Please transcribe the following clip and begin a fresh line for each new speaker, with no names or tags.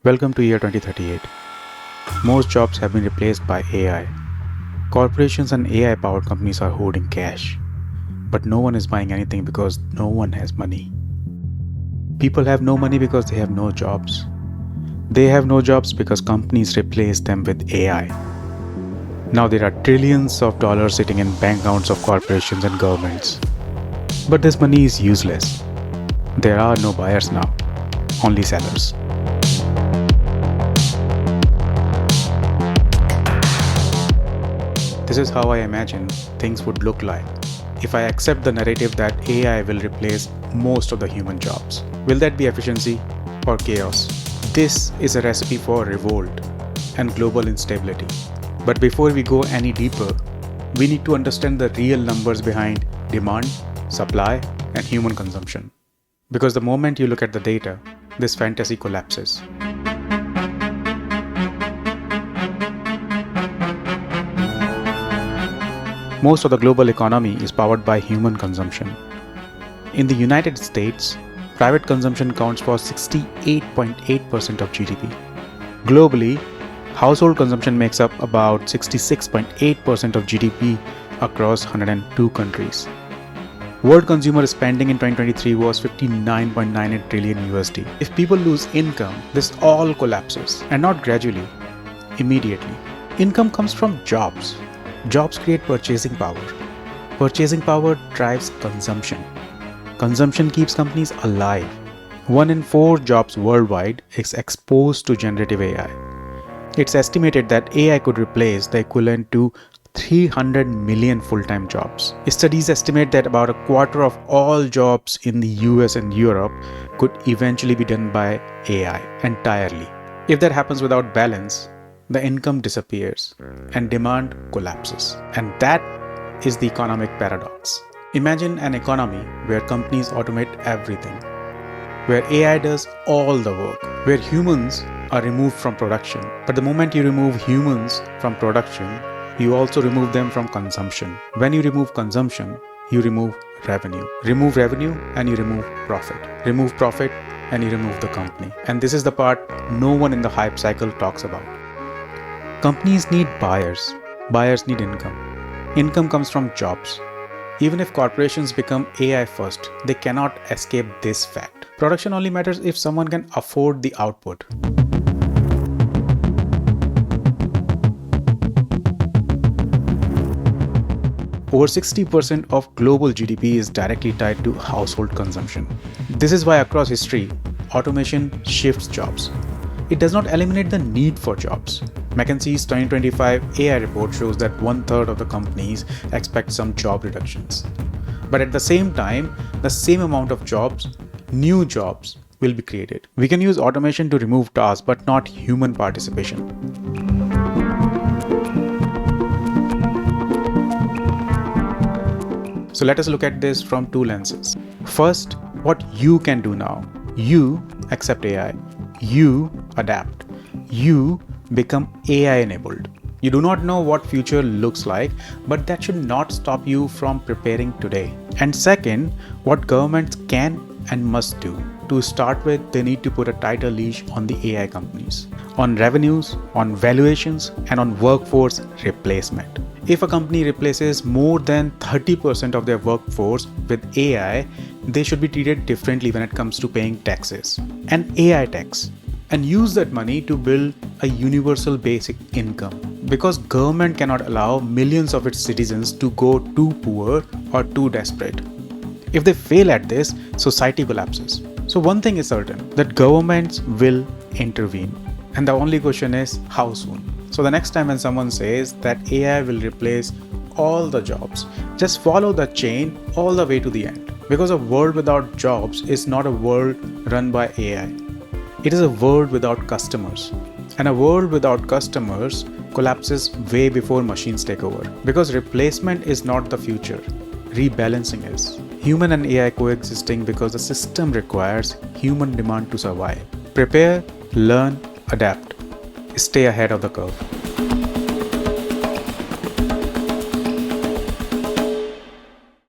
Welcome to year 2038. Most jobs have been replaced by AI. Corporations and AI-powered companies are hoarding cash. But no one is buying anything because no one has money. People have no money because they have no jobs. They have no jobs because companies replace them with AI. Now there are trillions of dollars sitting in bank accounts of corporations and governments. But this money is useless. There are no buyers now, only sellers. This is how I imagine things would look like if I accept the narrative that AI will replace most of the human jobs. Will that be efficiency or chaos? This is a recipe for revolt and global instability. But before we go any deeper, we need to understand the real numbers behind demand, supply, and human consumption. Because the moment you look at the data, this fantasy collapses. Most of the global economy is powered by human consumption. In the United States, private consumption accounts for 68.8% of GDP. Globally, household consumption makes up about 66.8% of GDP across 102 countries. World consumer spending in 2023 was $59.98 trillion USD. If people lose income, this all collapses, and not gradually, immediately. Income comes from jobs. Jobs create purchasing power. Purchasing power drives consumption. Consumption keeps companies alive. 1 in 4 jobs worldwide is exposed to generative AI. It's estimated that AI could replace the equivalent to 300 million full-time jobs. Studies estimate that about a quarter of all jobs in the US and Europe could eventually be done by AI entirely. If that happens without balance, the income disappears and demand collapses. And that is the economic paradox. Imagine an economy where companies automate everything, where AI does all the work, where humans are removed from production. But the moment you remove humans from production, you also remove them from consumption. When you remove consumption, you remove revenue. Remove revenue and you remove profit. Remove profit and you remove the company. And this is the part no one in the hype cycle talks about. Companies need buyers. Buyers need income. Income comes from jobs. Even if corporations become AI first, they cannot escape this fact. Production only matters if someone can afford the output. Over 60% of global GDP is directly tied to household consumption. This is why across history, automation shifts jobs. It does not eliminate the need for jobs. McKinsey's 2025 AI report shows that 1/3 of the companies expect some job reductions. But at the same time, the same amount of jobs, new jobs, will be created. We can use automation to remove tasks, but not human participation. So let us look at this from two lenses. First, what you can do now. You accept AI. You adapt. You become AI enabled. You do not know what future looks like, but that should not stop you from preparing today. And second, what governments can and must do. To start with, they need to put a tighter leash on the AI companies, on revenues, on valuations, and on workforce replacement. If a company replaces more than 30% of their workforce with AI, they should be treated differently when it comes to paying taxes, an AI tax, and use that money to build a universal basic income. Because government cannot allow millions of its citizens to go too poor or too desperate. If they fail at this, society collapses. So one thing is certain, that governments will intervene. And the only question is, how soon? So the next time when someone says that AI will replace all the jobs, just follow the chain all the way to the end. Because a world without jobs is not a world run by AI. It is a world without customers. And a world without customers collapses way before machines take over. Because replacement is not the future. Rebalancing is. Human and AI coexisting because the system requires human demand to survive. Prepare, learn, adapt. Stay ahead of the curve.